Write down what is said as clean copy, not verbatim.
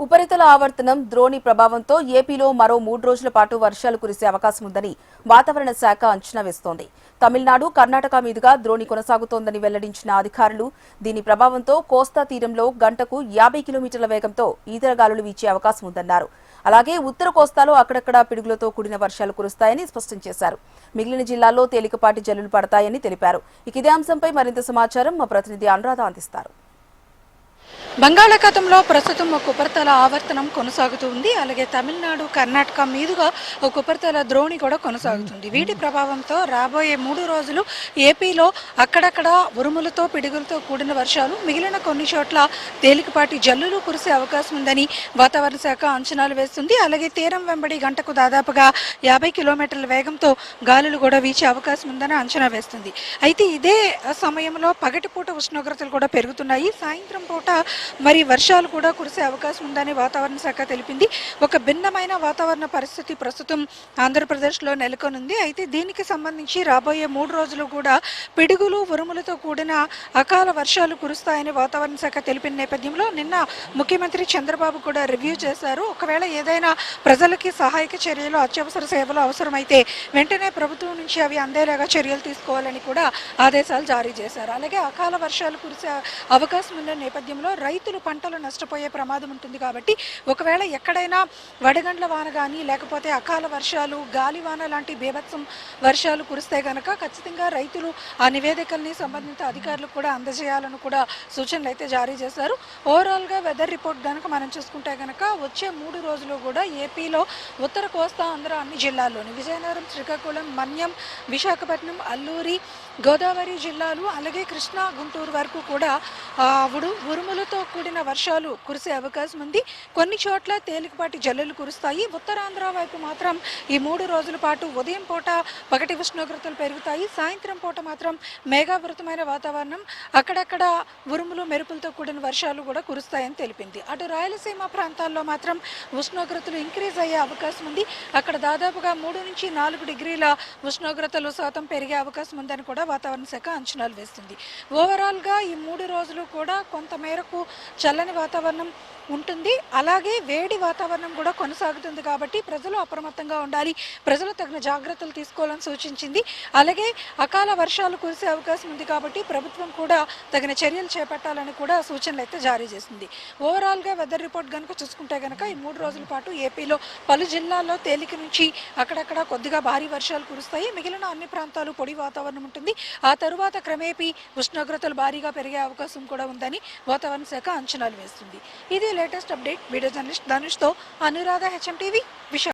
ఉపరితల ఆవర్తనం ద్రోణి ప్రభావంతో ఏపీలో మరో 3 రోజుల పాటు వర్షాలు కురిసే అవకాశం ఉందని వాతావరణ శాఖ అంచనా వేస్తోంది. తమిళనాడు, కర్ణాటక మీదుగా ద్రోణి కొనసాగుతోందని వెల్లడించిన అధికారులు దీని ప్రభావంతో కోస్తా తీరంలో గంటకు 50 కిలోమీటర్ల వేగంతో ఈదురుగాలులు వీచే అవకాశం ఉందన్నారు. అలాగే ఉత్తర కోస్తాలో అక్కడక్కడా పిడుగులతో కూడిన వర్షాలు కురుస్తాయని స్పష్టం చేశారు. మిగిలిన జిల్లాల్లో తేలికపాటి జల్లులు పడతాయని తెలిపారు. ఇదే అంశంపై మరింత సమాచారం మా ప్రతినిధి అనురాధ అందిస్తారు. బంగాళాఖాతంలో ప్రస్తుతం ఒక ఉపరితల ఆవర్తనం కొనసాగుతుంది. అలాగే తమిళనాడు, కర్ణాటక మీదుగా ఒక ఉపరితల ద్రోణి కూడా కొనసాగుతుంది. వీటి ప్రభావంతో రాబోయే 3 రోజులు ఏపీలో అక్కడక్కడ ఉరుములతో పిడుగులతో కూడిన వర్షాలు, మిగిలిన కొన్ని చోట్ల తేలికపాటి జల్లులు కురిసే అవకాశం ఉందని వాతావరణ శాఖ అంచనాలు వేస్తుంది. అలాగే తీరం వెంబడి గంటకు దాదాపుగా 50 కిలోమీటర్ల వేగంతో గాలులు కూడా వీచే అవకాశం ఉందని అంచనా వేస్తుంది. అయితే ఇదే సమయంలో పగటిపూట ఉష్ణోగ్రతలు కూడా పెరుగుతున్నాయి. సాయంత్రం పూట మరి వర్షాలు కూడా కురిసే అవకాశం ఉందని వాతావరణ శాఖ తెలిపింది. ఒక భిన్నమైన వాతావరణ పరిస్థితి ప్రస్తుతం ఆంధ్రప్రదేశ్లో నెలకొనుంది. అయితే దీనికి సంబంధించి రాబోయే 3 రోజులు కూడా పిడుగులు, ఉరుములతో కూడిన అకాల వర్షాలు కురుస్తాయని వాతావరణ శాఖ తెలిపిన నేపథ్యంలో నిన్న ముఖ్యమంత్రి చంద్రబాబు కూడా రివ్యూ చేశారు. ఒకవేళ ఏదైనా ప్రజలకి సహాయక చర్యలు, అత్యవసర సేవలు అవసరమైతే వెంటనే ప్రభుత్వం నుంచి అవి అందేలాగా చర్యలు తీసుకోవాలని కూడా ఆదేశాలు జారీ చేశారు. అలాగే అకాల వర్షాలు కురిసే అవకాశం ఉన్న నేపథ్యంలో రైతులు పంటలు నష్టపోయే ప్రమాదం ఉంటుంది. కాబట్టి ఒకవేళ ఎక్కడైనా వడగండ్ల వాన కానీ లేకపోతే అకాల వర్షాలు, గాలివాన లాంటి బీభత్సం వర్షాలు కురిస్తే కనుక ఖచ్చితంగా రైతులు ఆ నివేదికల్ని సంబంధిత అధికారులకు కూడా అందజేయాలని కూడా సూచనలు అయితే జారీ చేశారు. ఓవరాల్గా వెదర్ రిపోర్ట్ కనుక మనం చూసుకుంటే కనుక వచ్చే 3 రోజులు కూడా ఏపీలో ఉత్తర కోస్తా ఆంధ్ర అన్ని జిల్లాల్లోని విజయనగరం, శ్రీకాకుళం, మన్యం, విశాఖపట్నం, అల్లూరి, గోదావరి జిల్లాలు అలాగే కృష్ణా, గుంటూరు వరకు కూడా ఉరుములతో కూడిన వర్షాలు కురిసే అవకాశం ఉంది. కొన్ని చోట్ల తేలికపాటి జల్లులు కురుస్తాయి. ఉత్తరాంధ్ర వైపు మాత్రం ఈ 3 రోజుల పాటు ఉదయం పూట పగటి ఉష్ణోగ్రతలు పెరుగుతాయి. సాయంత్రం పూట మాత్రం మేఘావృతమైన వాతావరణం, అక్కడక్కడ ఉరుములు, మెరుపులతో కూడిన వర్షాలు కూడా కురుస్తాయని తెలిపింది. అటు రాయలసీమ ప్రాంతాల్లో మాత్రం ఉష్ణోగ్రతలు ఇంక్రీజ్ అయ్యే అవకాశం ఉంది. అక్కడ దాదాపుగా 3 నుంచి 4 డిగ్రీల ఉష్ణోగ్రతలు శాతం పెరిగే అవకాశం ఉందని కూడా వాతావరణ శాఖ అంచనాలు వేస్తుంది. ఓవరాల్గా ఈ 3 రోజులు కూడా కొంత మేరకు చల్లని వాతావరణం ఉంటుంది. అలాగే వేడి వాతావరణం కూడా కొనసాగుతుంది. కాబట్టి ప్రజలు అప్రమత్తంగా ఉండాలి, ప్రజలు తగిన జాగ్రత్తలు తీసుకోవాలని సూచించింది. అలాగే అకాల వర్షాలు కురిసే అవకాశం ఉంది కాబట్టి ప్రభుత్వం కూడా తగిన చర్యలు చేపట్టాలని కూడా సూచనలు అయితే జారీ చేసింది. ఓవరాల్గా వెదర్ రిపోర్ట్ కనుక చూసుకుంటే కనుక ఈ 3 రోజుల పాటు ఏపీలో పలు జిల్లాల్లో తేలిక నుంచి అక్కడక్కడ కొద్దిగా భారీ వర్షాలు కురుస్తాయి. మిగిలిన అన్ని ప్రాంతాలు పొడి వాతావరణం ఉంటుంది. ఆ తరువాత క్రమేపీ ఉష్ణోగ్రతలు భారీగా పెరిగే అవకాశం కూడా ఉందని వాతావరణ శాఖ అంచనాలు వేస్తుంది. ఇది లేటెస్ట్ అప్డేట్. వీడియో జర్నలిస్ట్ ధనుష్తో అనురాధ, HM టీవీ, విశాఖ.